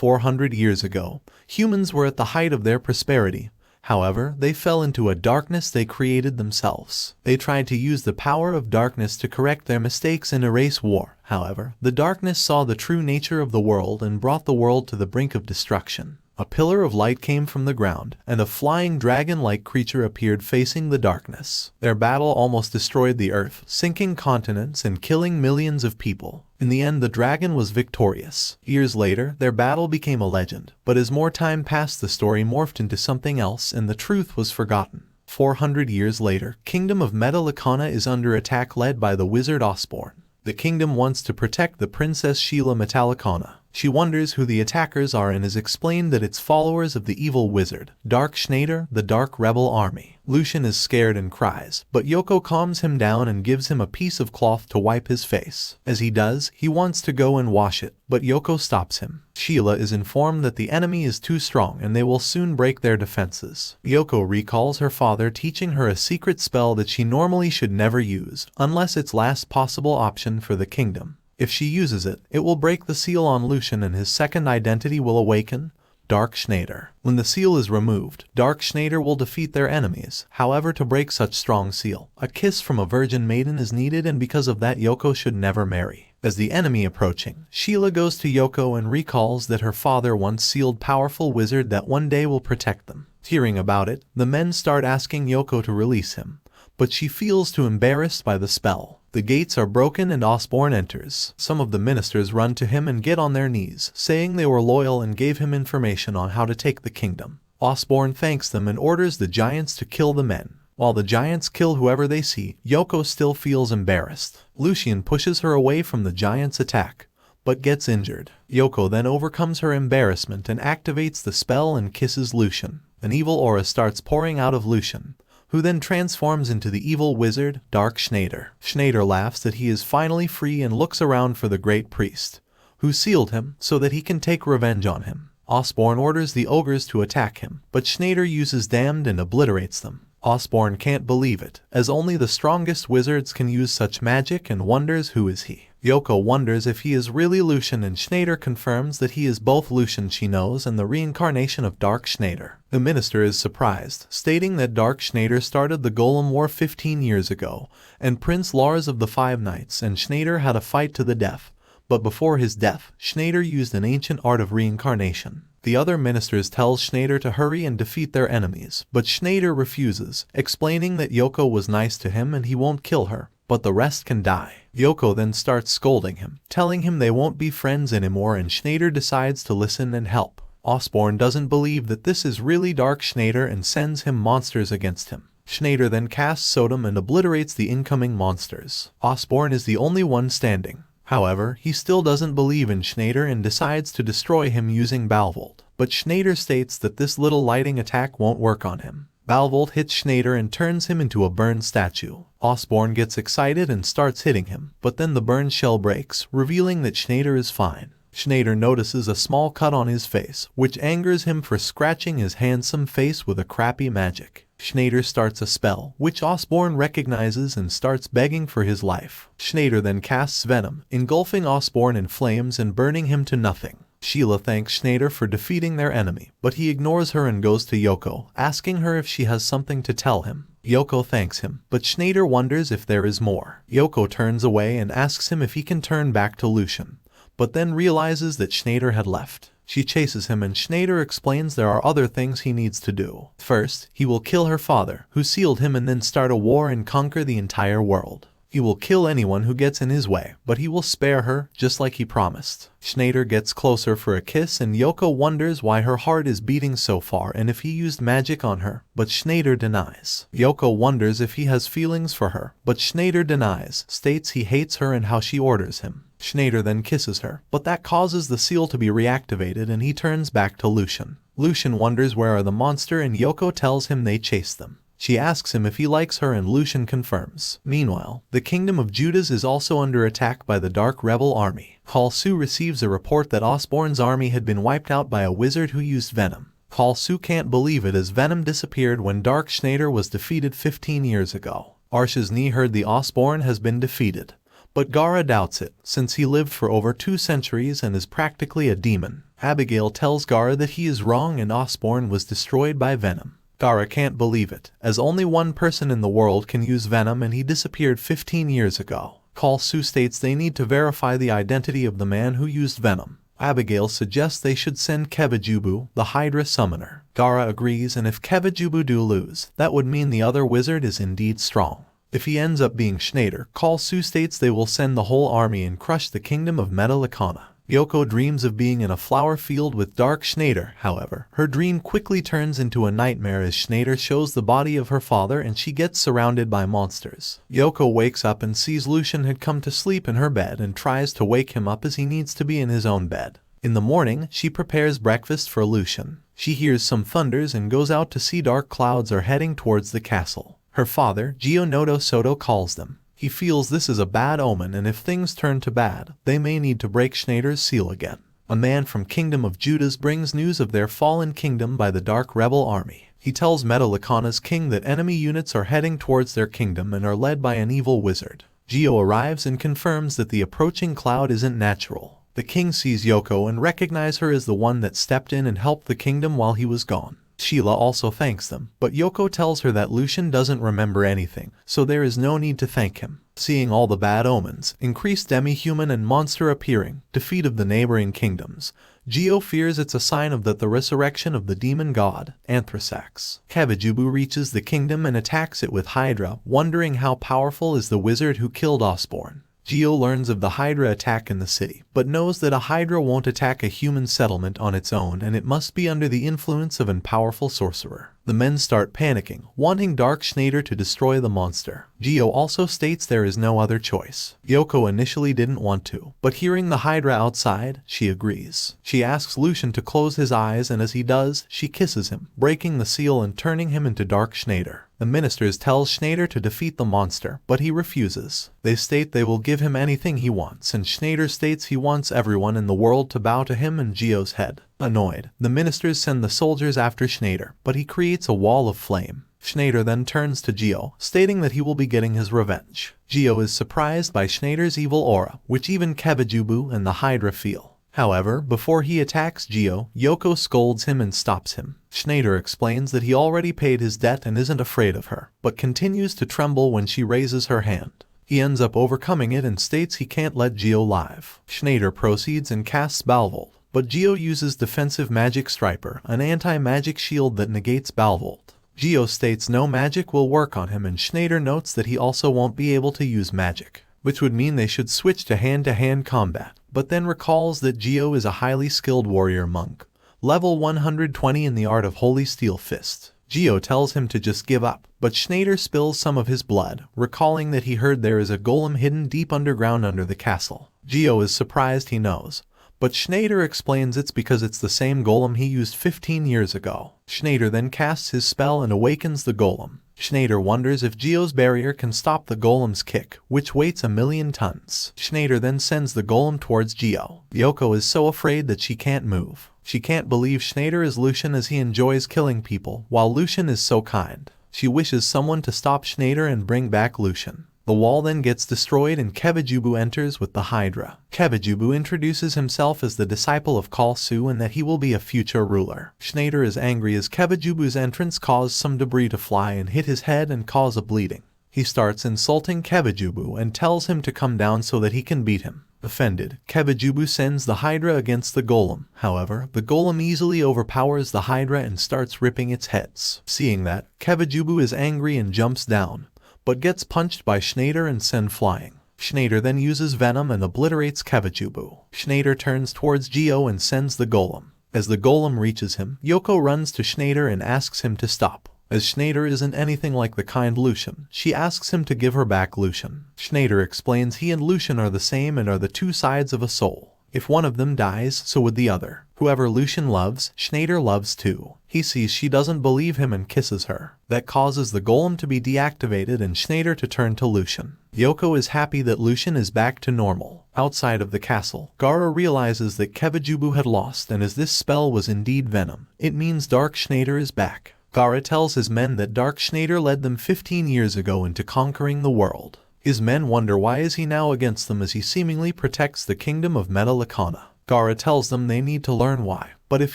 400 years ago, humans were at the height of their prosperity. However, they fell into a darkness they created themselves. They tried to use the power of darkness to correct their mistakes and erase war. However, the darkness saw the true nature of the world and brought the world to the brink of destruction. A pillar of light came from the ground, and a flying dragon-like creature appeared facing the darkness. Their battle almost destroyed the earth, sinking continents and killing millions of people. In the end, the dragon was victorious. Years later, their battle became a legend, but as more time passed, the story morphed into something else and the truth was forgotten. 400 years later, Kingdom of Metallicana is under attack led by the wizard Osborne. The kingdom wants to protect the Princess Sheila Metallicana. She wonders who the attackers are and is explained that it's followers of the evil wizard, Dark Schneider, the Dark Rebel Army. Lucian is scared and cries, but Yoko calms him down and gives him a piece of cloth to wipe his face. As he does, he wants to go and wash it, but Yoko stops him. Sheila is informed that the enemy is too strong and they will soon break their defenses. Yoko recalls her father teaching her a secret spell that she normally should never use, unless it's last possible option for the kingdom. If she uses it, it will break the seal on Lucian and his second identity will awaken, Dark Schneider. When the seal is removed, Dark Schneider will defeat their enemies. However, to break such strong seal, a kiss from a virgin maiden is needed, and because of that Yoko should never marry. As the enemy approaching, Sheila goes to Yoko and recalls that her father once sealed powerful wizard that one day will protect them. Hearing about it, the men start asking Yoko to release him, but she feels too embarrassed by the spell. The gates are broken and Osborne enters. Some of the ministers run to him and get on their knees, saying they were loyal and gave him information on how to take the kingdom. Osborne thanks them and orders the giants to kill the men. While the giants kill whoever they see, Yoko still feels embarrassed. Lucian pushes her away from the giants' attack, but gets injured. Yoko then overcomes her embarrassment and activates the spell and kisses Lucian. An evil aura starts pouring out of Lucian, who then transforms into the evil wizard, Dark Schneider. Schneider laughs that he is finally free and looks around for the great priest, who sealed him so that he can take revenge on him. Osborne orders the ogres to attack him, but Schneider uses Damned and obliterates them. Osborne can't believe it, as only the strongest wizards can use such magic, and wonders who is he. Yoko wonders if he is really Lucian, and Schneider confirms that he is both Lucian she knows and the reincarnation of Dark Schneider. The minister is surprised, stating that Dark Schneider started the Golem War 15 years ago, and Prince Lars of the Five Knights and Schneider had a fight to the death. But before his death, Schneider used an ancient art of reincarnation. The other ministers tell Schneider to hurry and defeat their enemies, but Schneider refuses, explaining that Yoko was nice to him and he won't kill her, but the rest can die. Yoko then starts scolding him, telling him they won't be friends anymore, and Schneider decides to listen and help. Osborne doesn't believe that this is really Dark Schneider and sends him monsters against him. Schneider then casts Sodom and obliterates the incoming monsters. Osborne is the only one standing. However, he still doesn't believe in Schneider and decides to destroy him using Balvolt. But Schneider states that this little lighting attack won't work on him. Balvolt hits Schneider and turns him into a burned statue. Osborne gets excited and starts hitting him, but then the burned shell breaks, revealing that Schneider is fine. Schneider notices a small cut on his face, which angers him for scratching his handsome face with a crappy magic. Schneider starts a spell, which Osborne recognizes and starts begging for his life. Schneider then casts Venom, engulfing Osborne in flames and burning him to nothing. Sheila thanks Schneider for defeating their enemy, but he ignores her and goes to Yoko, asking her if she has something to tell him. Yoko thanks him, but Schneider wonders if there is more. Yoko turns away and asks him if he can turn back to Lucian, but then realizes that Schneider had left. She chases him and Schneider explains there are other things he needs to do. First, he will kill her father, who sealed him, and then start a war and conquer the entire world. He will kill anyone who gets in his way, but he will spare her, just like he promised. Schneider gets closer for a kiss and Yoko wonders why her heart is beating so far and if he used magic on her, but Schneider denies. Yoko wonders if he has feelings for her, but Schneider denies, states he hates her and how she orders him. Schneider then kisses her, but that causes the seal to be reactivated and he turns back to Lucian. Lucian wonders where are the monster and Yoko tells him they chased them. She asks him if he likes her and Lucian confirms. Meanwhile, the kingdom of Judas is also under attack by the Dark Rebel Army. Kalsu receives a report that Osborne's army had been wiped out by a wizard who used venom. Kalsu can't believe it as venom disappeared when Dark Schneider was defeated 15 years ago. Arshasni heard the Osborne has been defeated, but Gara doubts it, since he lived for over 2 centuries and is practically a demon. Abigail tells Gaara that he is wrong and Osborne was destroyed by venom. Gaara can't believe it, as only one person in the world can use venom and he disappeared 15 years ago. Kalsu states they need to verify the identity of the man who used venom. Abigail suggests they should send Kevijubu, the Hydra summoner. Gaara agrees, and if Kevijubu do lose, that would mean the other wizard is indeed strong. If he ends up being Schneider, Kalsu states they will send the whole army and crush the kingdom of Metallicana. Yoko dreams of being in a flower field with Dark Schneider, however. Her dream quickly turns into a nightmare as Schneider shows the body of her father and she gets surrounded by monsters. Yoko wakes up and sees Lucian had come to sleep in her bed and tries to wake him up as he needs to be in his own bed. In the morning, she prepares breakfast for Lucian. She hears some thunders and goes out to see dark clouds are heading towards the castle. Her father, Gionodo Soto, calls them. He feels this is a bad omen, and if things turn to bad, they may need to break Schneider's seal again. A man from Kingdom of Judas brings news of their fallen kingdom by the Dark Rebel army. He tells Metallicana's king that enemy units are heading towards their kingdom and are led by an evil wizard. Gio arrives and confirms that the approaching cloud isn't natural. The king sees Yoko and recognizes her as the one that stepped in and helped the kingdom while he was gone. Sheila also thanks them, but Yoko tells her that Lucian doesn't remember anything, so there is no need to thank him. Seeing all the bad omens, increased demi-human and monster appearing, defeat of the neighboring kingdoms, Gio fears it's a sign of the resurrection of the demon god, Anthrasax. Kevijubu reaches the kingdom and attacks it with Hydra, wondering how powerful is the wizard who killed Osborne. Gio learns of the Hydra attack in the city, but knows that a Hydra won't attack a human settlement on its own and it must be under the influence of a powerful sorcerer. The men start panicking, wanting Dark Schneider to destroy the monster. Gio also states there is no other choice. Yoko initially didn't want to, but hearing the Hydra outside, she agrees. She asks Lucian to close his eyes and as he does, she kisses him, breaking the seal and turning him into Dark Schneider. The ministers tell Schneider to defeat the monster, but he refuses. They state they will give him anything he wants, and Schneider states he wants everyone in the world to bow to him and Gio's head. Annoyed, the ministers send the soldiers after Schneider, but he creates a wall of flame. Schneider then turns to Gio, stating that he will be getting his revenge. Gio is surprised by Schneider's evil aura, which even Kevijubu and the Hydra feel. However, before he attacks Gio, Yoko scolds him and stops him. Schneider explains that he already paid his debt and isn't afraid of her, but continues to tremble when she raises her hand. He ends up overcoming it and states he can't let Gio live. Schneider proceeds and casts Balvold, but Gio uses defensive magic Striper, an anti-magic shield that negates Balvold. Gio states no magic will work on him and Schneider notes that he also won't be able to use magic, which would mean they should switch to hand-to-hand combat, but then recalls that Gio is a highly skilled warrior monk, level 120 in the art of Holy Steel Fist. Gio tells him to just give up, but Schneider spills some of his blood, recalling that he heard there is a golem hidden deep underground under the castle. Gio is surprised he knows, but Schneider explains it's because it's the same golem he used 15 years ago. Schneider then casts his spell and awakens the golem. Schneider wonders if Gio's barrier can stop the golem's kick, which weighs 1,000,000 tons. Schneider then sends the golem towards Gio. Yoko is so afraid that she can't move. She can't believe Schneider is Lucian as he enjoys killing people, while Lucian is so kind. She wishes someone to stop Schneider and bring back Lucian. The wall then gets destroyed and Kevijubu enters with the Hydra. Kevijubu introduces himself as the disciple of Kalsu and that he will be a future ruler. Schneider is angry as Kevijubu's entrance caused some debris to fly and hit his head and cause a bleeding. He starts insulting Kevijubu and tells him to come down so that he can beat him. Offended, Kevijubu sends the Hydra against the golem. However, the golem easily overpowers the Hydra and starts ripping its heads. Seeing that, Kevijubu is angry and jumps down, but gets punched by Schneider and sent flying. Schneider then uses venom and obliterates Kevijubu. Schneider turns towards Gio and sends the golem. As the golem reaches him, Yoko runs to Schneider and asks him to stop. As Schneider isn't anything like the kind Lucian, she asks him to give her back Lucian. Schneider explains he and Lucian are the same and are the two sides of a soul. If one of them dies, so would the other. Whoever Lucian loves, Schneider loves too. He sees she doesn't believe him and kisses her. That causes the golem to be deactivated and Schneider to turn to Lucian. Yoko is happy that Lucian is back to normal. Outside of the castle, Gaara realizes that Kevijubu had lost, and as this spell was indeed venom, it means Dark Schneider is back. Gaara tells his men that Dark Schneider led them 15 years ago into conquering the world. His men wonder why is he now against them as he seemingly protects the kingdom of Metallicana. Gaara tells them they need to learn why, but if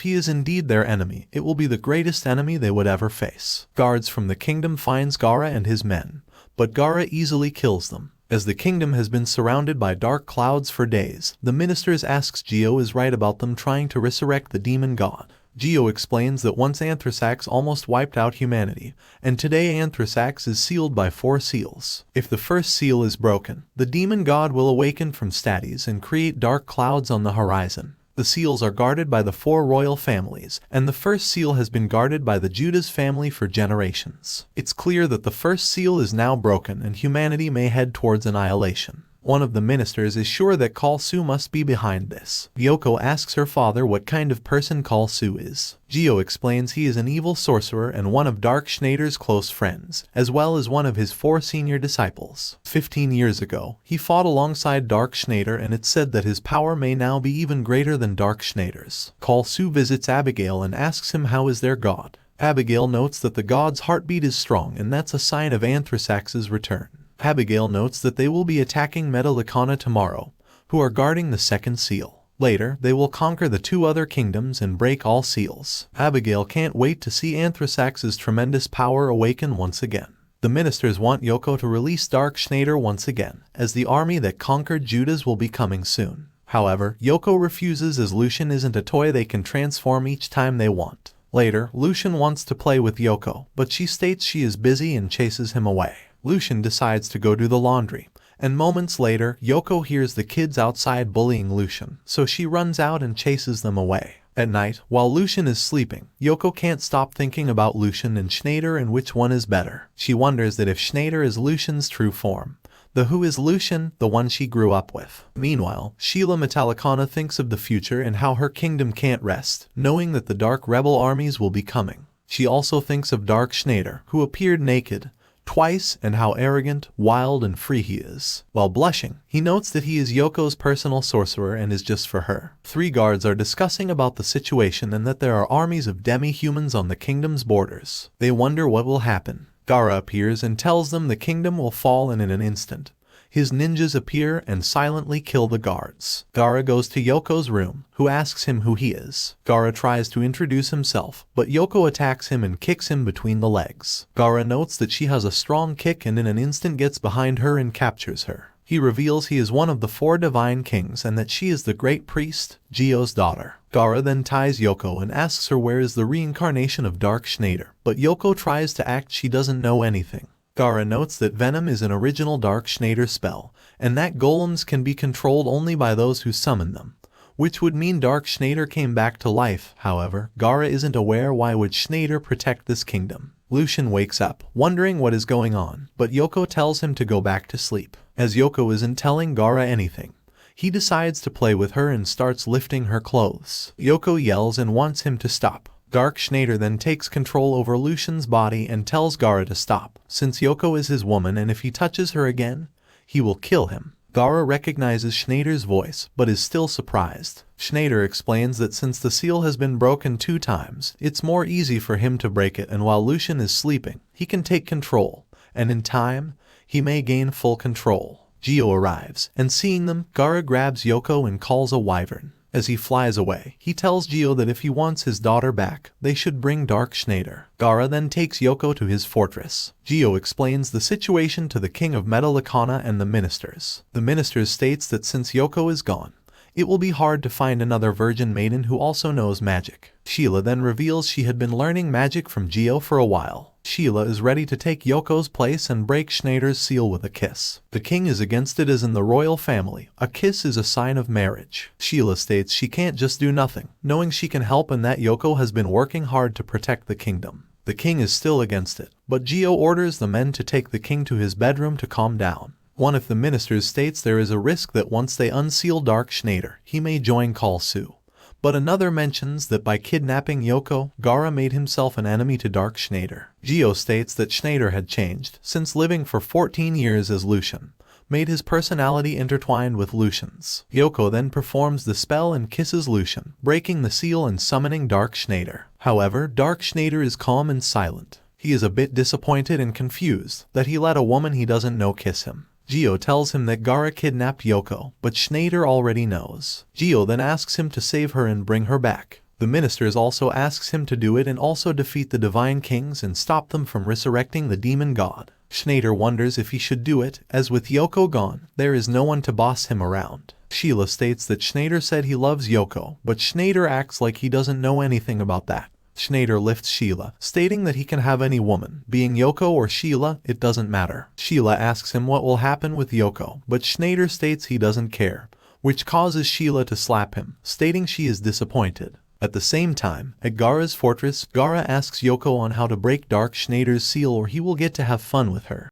he is indeed their enemy, it will be the greatest enemy they would ever face. Guards from the kingdom finds Gaara and his men, but Gaara easily kills them. As the kingdom has been surrounded by dark clouds for days, the ministers asks Geo is right about them trying to resurrect the demon god. Geo explains that once Anthrasax almost wiped out humanity, and today Anthrasax is sealed by 4 seals. If the first seal is broken, the demon god will awaken from stasis and create dark clouds on the horizon. The seals are guarded by the 4 royal families, and the first seal has been guarded by the Judas family for generations. It's clear that the first seal is now broken and humanity may head towards annihilation. One of the ministers is sure that Kalsu must be behind this. Yoko asks her father what kind of person Kalsu is. Geo explains he is an evil sorcerer and one of Dark Schneider's close friends, as well as one of his 4 senior disciples. 15 years ago, he fought alongside Dark Schneider and it's said that his power may now be even greater than Dark Schneider's. Kalsu visits Abigail and asks him how is their god. Abigail notes that the god's heartbeat is strong and that's a sign of Anthrasax's return. Abigail notes that they will be attacking Metallicana tomorrow, who are guarding the second seal. Later, they will conquer the 2 other kingdoms and break all seals. Abigail can't wait to see Anthrasax's tremendous power awaken once again. The ministers want Yoko to release Dark Schneider once again, as the army that conquered Judas will be coming soon. However, Yoko refuses as Lucian isn't a toy they can transform each time they want. Later, Lucian wants to play with Yoko, but she states she is busy and chases him away. Lucian decides to go do the laundry, and moments later, Yoko hears the kids outside bullying Lucian, so she runs out and chases them away. At night, while Lucian is sleeping, Yoko can't stop thinking about Lucian and Schneider and which one is better. She wonders that if Schneider is Lucian's true form, who is Lucian, the one she grew up with. Meanwhile, Sheila Metallicana thinks of the future and how her kingdom can't rest, knowing that the Dark Rebel armies will be coming. She also thinks of Dark Schneider, who appeared naked twice, and how arrogant, wild, and free he is. While blushing, he notes that he is Yoko's personal sorcerer and is just for her. 3 guards are discussing about the situation and that there are armies of demi-humans on the kingdom's borders. They wonder what will happen. Gaara appears and tells them the kingdom will fall in an instant. His ninjas appear and silently kill the guards. Gaara goes to Yoko's room, who asks him who he is. Gaara tries to introduce himself, but Yoko attacks him and kicks him between the legs. Gaara notes that she has a strong kick and in an instant gets behind her and captures her. He reveals he is one of the 4 divine kings and that she is the great priest, Geo's daughter. Gaara then ties Yoko and asks her where is the reincarnation of Dark Schneider, but Yoko tries to act she doesn't know anything. Gaara notes that Venom is an original Dark Schneider spell, and that golems can be controlled only by those who summon them, which would mean Dark Schneider came back to life. However, Gaara isn't aware why would Schneider protect this kingdom. Lucian wakes up, wondering what is going on, but Yoko tells him to go back to sleep. As Yoko isn't telling Gaara anything, he decides to play with her and starts lifting her clothes. Yoko yells and wants him to stop. Dark Schneider then takes control over Lucian's body and tells Gaara to stop, since Yoko is his woman and if he touches her again, he will kill him. Gaara recognizes Schneider's voice, but is still surprised. Schneider explains that since the seal has been broken 2 times, it's more easy for him to break it and while Lucian is sleeping, he can take control, and in time, he may gain full control. Geo arrives, and seeing them, Gaara grabs Yoko and calls a wyvern. As he flies away, he tells Geo that if he wants his daughter back, they should bring Dark Schneider. Gaara then takes Yoko to his fortress. Geo explains the situation to the king of Metallicana and the ministers. The ministers states that since Yoko is gone, it will be hard to find another virgin maiden who also knows magic. Sheila then reveals she had been learning magic from Geo for a while. Sheila is ready to take Yoko's place and break Schneider's seal with a kiss. The king is against it as in the royal family, a kiss is a sign of marriage. Sheila states she can't just do nothing, knowing she can help and that Yoko has been working hard to protect the kingdom. The king is still against it, but Geo orders the men to take the king to his bedroom to calm down. One of the ministers states there is a risk that once they unseal Dark Schneider, he may join Kalsu. But another mentions that by kidnapping Yoko, Gaara made himself an enemy to Dark Schneider. Geo states that Schneider had changed, since living for 14 years as Lucian, made his personality intertwined with Lucian's. Yoko then performs the spell and kisses Lucian, breaking the seal and summoning Dark Schneider. However, Dark Schneider is calm and silent. He is a bit disappointed and confused that he let a woman he doesn't know kiss him. Gio tells him that Gaara kidnapped Yoko, but Schneider already knows. Gio then asks him to save her and bring her back. The ministers also asks him to do it and also defeat the Divine Kings and stop them from resurrecting the demon god. Schneider wonders if he should do it, as with Yoko gone, there is no one to boss him around. Sheila states that Schneider said he loves Yoko, but Schneider acts like he doesn't know anything about that. Schneider lifts Sheila, stating that he can have any woman, being Yoko or Sheila, it doesn't matter. Sheila asks him what will happen with Yoko, but Schneider states he doesn't care, which causes Sheila to slap him, stating she is disappointed. At the same time, at Gaara's fortress, Gaara asks Yoko on how to break Dark Schneider's seal or he will get to have fun with her.